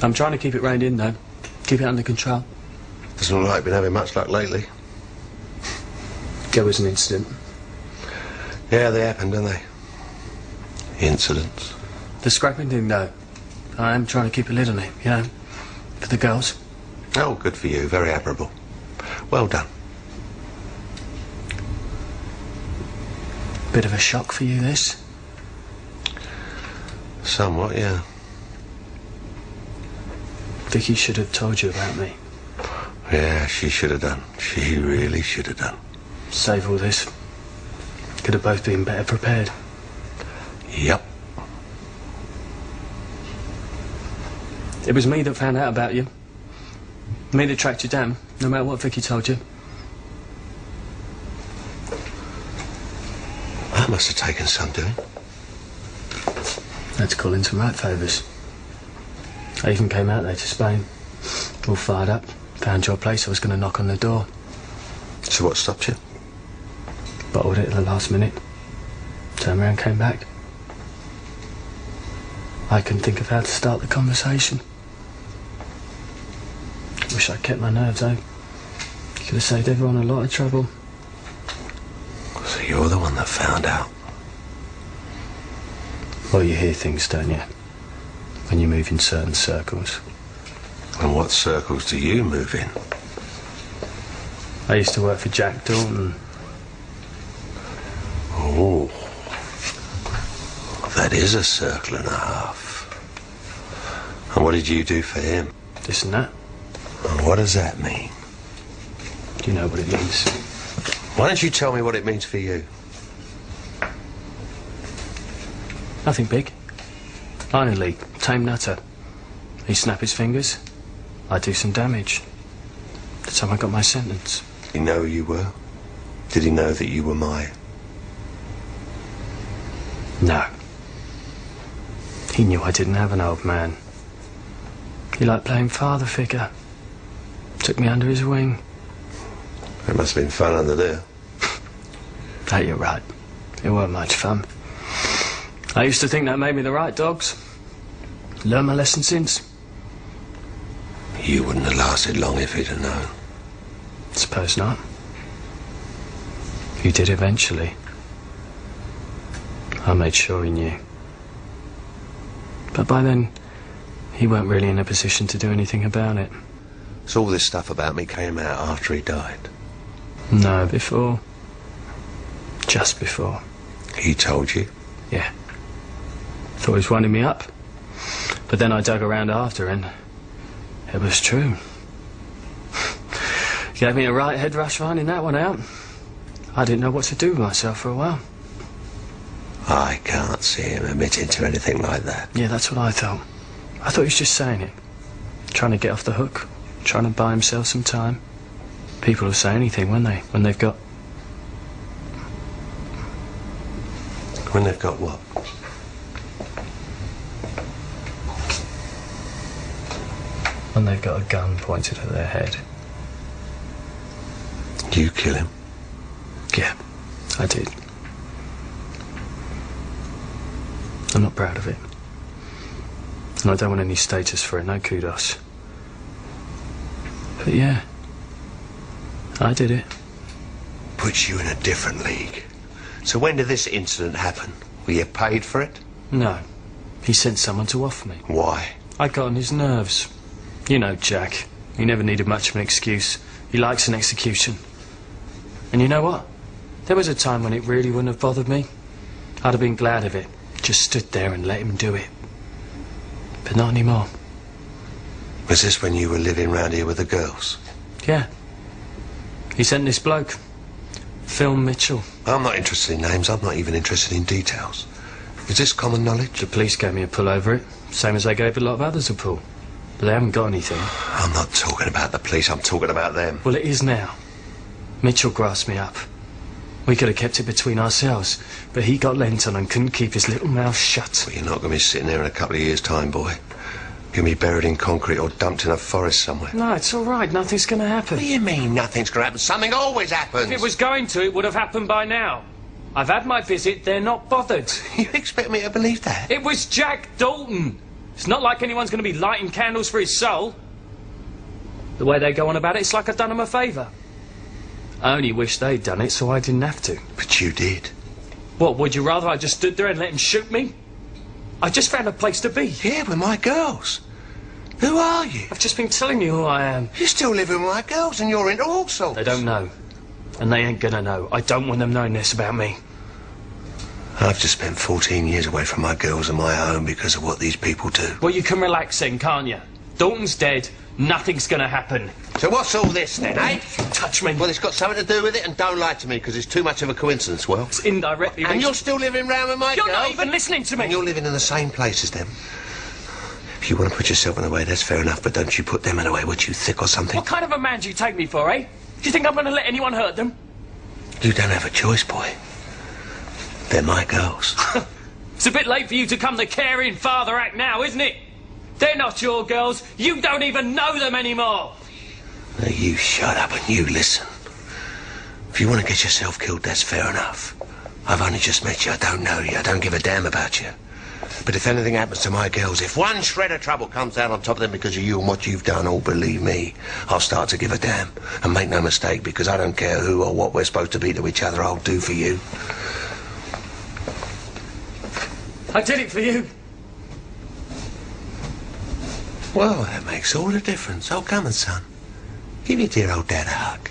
I'm trying to keep it reined in, though. Keep it under control. Doesn't look like you've been having much luck lately. There was an incident. Yeah, they happen, don't they? Incidents. The scrapping thing, though. I am trying to keep a lid on it, you know, for the girls. Oh, good for you. Very admirable. Well done. Bit of a shock for you, this? Somewhat, yeah. Vicky should have told you about me. Yeah, she should have done. She really should have done. Save all this. Could have both been better prepared. Yep. It was me that found out about you. Me that tracked you down, no matter what Vicky told you. That must have taken some doing. Had to call in some right favours. I even came out there to Spain, all fired up. Found your place, I was going to knock on the door. So what stopped you? Bottled it at the last minute. Turned around, came back. I couldn't think of how to start the conversation. Wish I'd kept my nerves, though. Could have saved everyone a lot of trouble. So you're the one that found out? Well, you hear things, don't you? When you move in certain circles. And what circles do you move in? I used to work for Jack Dalton. Oh. That is a circle and a half. And what did you do for him? This and that. And what does that mean? Do you know what it means? Why don't you tell me what it means for you? Nothing big. Minor league, tame nutter. He'd snap his fingers. I'd do some damage. The time I got my sentence. Did he know who you were? Did he know that you were my... No. He knew I didn't have an old man. He liked playing father figure. Took me under his wing. It must have been fun under there. Hey, you're right. It weren't much fun. I used to think that made me the right dogs. Learned my lesson since. You wouldn't have lasted long if he'd have known. Suppose not. You did eventually. I made sure he knew. But by then, he weren't really in a position to do anything about it. So all this stuff about me came out after he died? No, before. Just before. He told you? Yeah. Thought he was winding me up. But then I dug around after and it was true. Gave me a right head rush finding that one out. I didn't know what to do with myself for a while. I can't see him admitting to anything like that. Yeah, that's what I thought. I thought he was just saying it. Trying to get off the hook. Trying to buy himself some time. People will say anything, won't they? When they've got... When they've got what? When they've got a gun pointed at their head. You kill him? Yeah, I did. I'm not proud of it. And I don't want any status for it, no kudos. But yeah, I did it. Puts you in a different league. So when did this incident happen? Were you paid for it? No. He sent someone to off me. Why? I got on his nerves. You know Jack. He never needed much of an excuse. He likes an execution. And you know what? There was a time when it really wouldn't have bothered me. I'd have been glad of it. Just stood there and let him do it. But not anymore. Was this when you were living round here with the girls? Yeah. He sent this bloke. Phil Mitchell. I'm not interested in names. I'm not even interested in details. Is this common knowledge? The police gave me a pull over it. Same as they gave a lot of others a pull. But they haven't got anything. I'm not talking about the police. I'm talking about them. Well, it is now. Mitchell grasped me up. We could have kept it between ourselves, but he got lent on and couldn't keep his little mouth shut. Well, you're not going to be sitting there in a couple of years' time, boy. You're going to be buried in concrete or dumped in a forest somewhere. No, it's all right. Nothing's going to happen. What do you mean nothing's going to happen? Something always happens. If it was going to, it would have happened by now. I've had my visit. They're not bothered. You expect me to believe that? It was Jack Dalton. It's not like anyone's going to be lighting candles for his soul. The way they go on about it, it's like I've done him a favour. I only wish they'd done it so I didn't have to. But you did. What, would you rather I just stood there and let him shoot me? I just found a place to be. Yeah, with my girls. Who are you? I've just been telling you who I am. You're still living with my girls and you're into all sorts. They don't know. And they ain't gonna know. I don't want them knowing this about me. I've just spent 14 years away from my girls and my home because of what these people do. Well, you can relax then, can't you? Dalton's dead. Nothing's gonna happen. So what's all this then, eh? Touch me. Well, it's got something to do with it, and don't lie to me, because it's too much of a coincidence, well. It's indirectly... And you're still living round with my girls? You're not even listening to me. And you're living in the same place as them. If you want to put yourself in the way, that's fair enough, but don't you put them in the way. What, you thick or something? What kind of a man do you take me for, eh? Do you think I'm gonna let anyone hurt them? You don't have a choice, boy. They're my girls. It's a bit late for you to come the caring father act now, isn't it? They're not your girls. You don't even know them anymore. Now you shut up and you listen. If you want to get yourself killed, that's fair enough. I've only just met you. I don't know you. I don't give a damn about you. But if anything happens to my girls, if one shred of trouble comes out on top of them because of you and what you've done, oh, believe me, I'll start to give a damn. And make no mistake, because I don't care who or what we're supposed to be to each other, I'll do for you. I did it for you. Well, that makes all the difference. Oh, come on, son. Give your dear old dad a hug.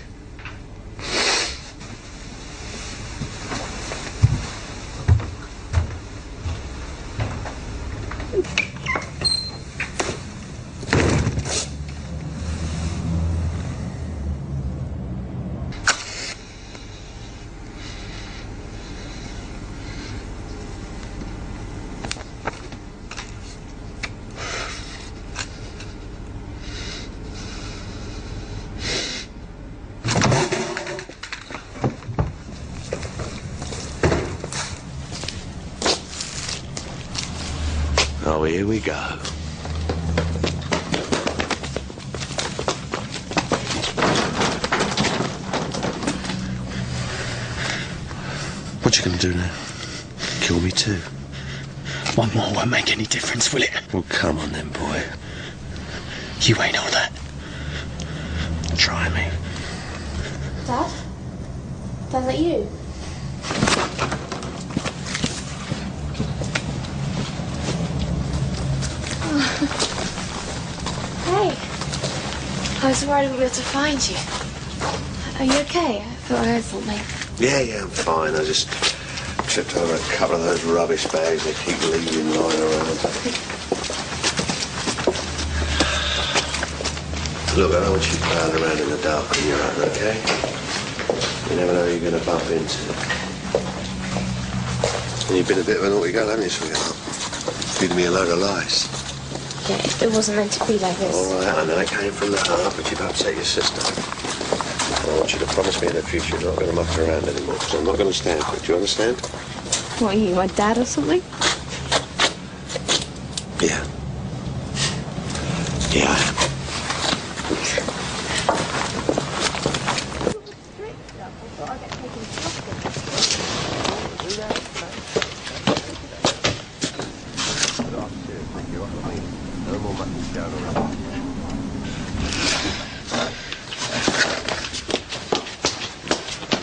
Oh, here we go. What you gonna do now? Kill me too? One more won't make any difference, will it? Well, come on then, boy. You ain't all that. Try me. Dad? Dad, is that you? Hey. I was worried I wouldn't be able to find you. Are you okay? I thought I heard something. Yeah, I'm fine. I just tripped over a couple of those rubbish bags they keep leaving lying around. Look, I don't want you prowling around in the dark when you're out, okay? You never know who you're going to bump into. And you've been a bit of a naughty girl, haven't you, sweetheart? Feeding me a load of lies. Yeah, it wasn't meant to be like this. All right, I know it came from the heart, but you've upset your sister. I want you to promise me in the future you're not going to muck around anymore, because I'm not going to stand for it. Do you understand? What, are you, my dad or something? Yeah. Yeah, I am.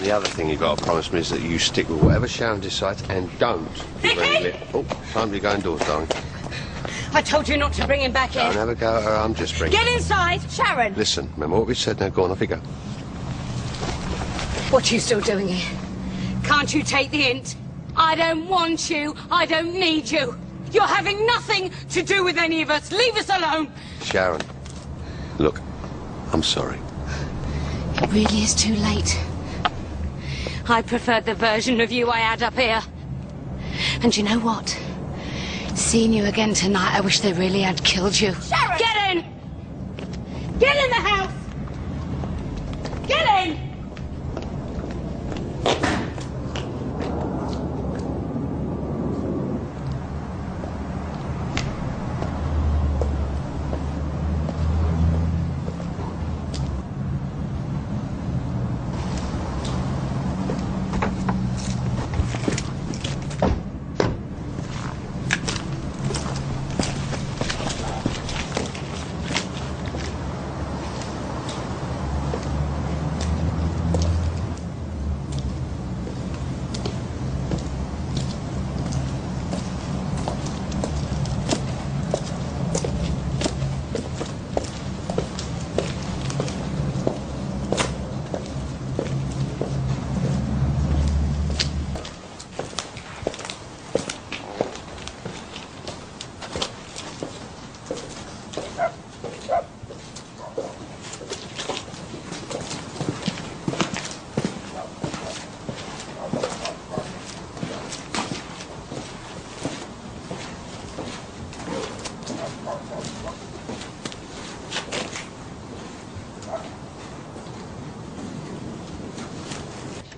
The other thing you've got to promise me is that you stick with whatever Sharon decides and don't. Oh, time to go indoors, darling. I told you not to bring him back Don't in. have a go at her, I'm just bringing. Get inside, Sharon. Listen, remember what we said? Now go on, off you go. What are you still doing here? Can't you take the hint? I don't want you. I don't need you. You're having nothing to do with any of us. Leave us alone. Sharon, look, I'm sorry. It really is too late. I preferred the version of you I had up here. And you know what? Seeing you again tonight, I wish they really had killed you. Sharon! Get in! Get in the house! Get in!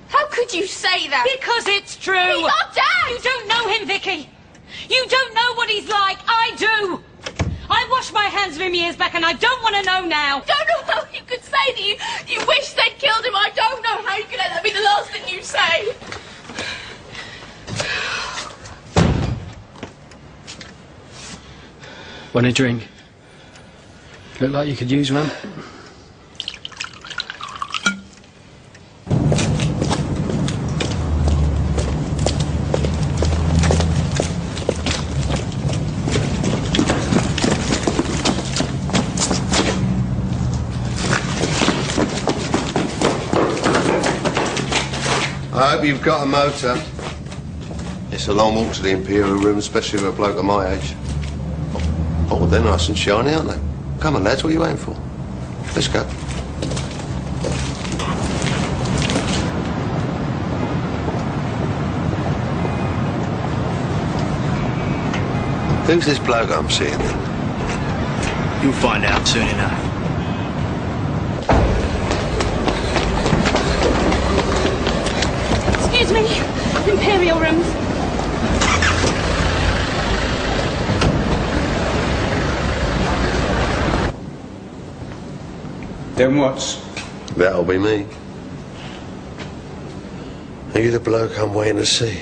How could you say that? Because it's true. He's our dad! You don't know him, Vicky. You don't know what he's like. I do. I washed my hands of him years back, and I don't want to know now. I don't know how you could say that you wish they'd killed him. I don't know how you could let that be the last thing you say. Want a drink? Look like you could use one. I hope you've got a motor. It's a long walk to the Imperial Room, especially with a bloke of my age. Oh, they're nice and shiny, aren't they? Come on, lads, what are you waiting for? Let's go. Who's this bloke I'm seeing then? You'll find out soon enough. Excuse me. Imperial rooms. Then what's? That'll be me. Are you the bloke I'm waiting to see?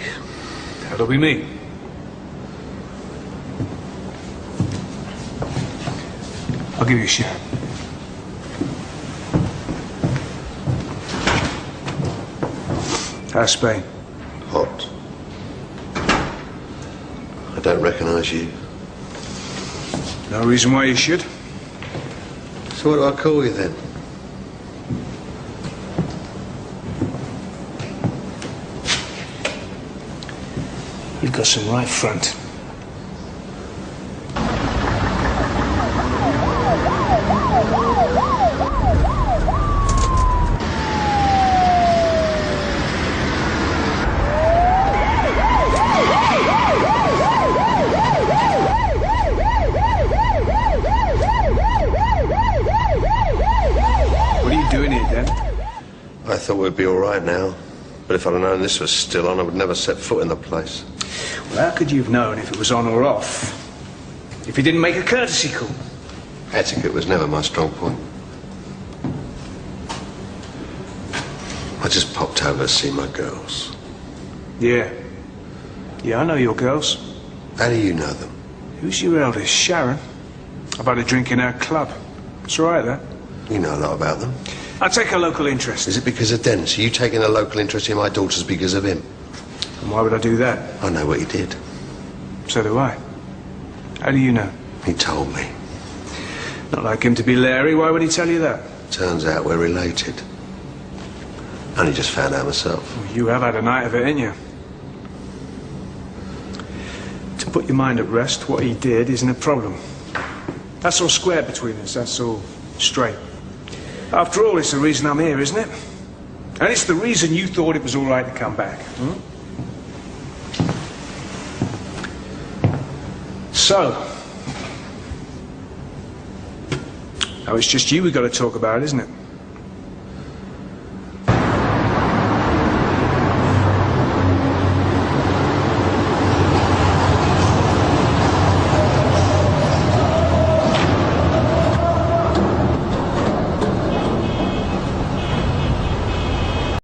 That'll be me. I'll give you a share. How's Spain? Hot. I don't recognise you. No reason why you should. So what do I call you then? You've got some right front. What are you doing here, Dan? I thought we'd be all right now. But if I'd have known this was still on, I would never set foot in the place. Well, how could you have known if it was on or off? If you didn't make a courtesy call? Etiquette was never my strong point. I just popped over to see my girls. Yeah. Yeah, I know your girls. How do you know them? Who's your eldest? Sharon? I've had a drink in her club. It's all right, that. You know a lot about them. I take a local interest. Is it because of Dennis? Are you taking a local interest in my daughters because of him? And why would I do that? I know what he did. So do I. How do you know? He told me. Not like him to be Larry. Why would he tell you that? Turns out we're related. Only just found out myself. Well, you have had a night of it, ain't you? To put your mind at rest, what he did isn't a problem. That's all square between us. That's all straight. After all, it's the reason I'm here, isn't it? And it's the reason you thought it was all right to come back. So, now it's just you we got to talk about, isn't it?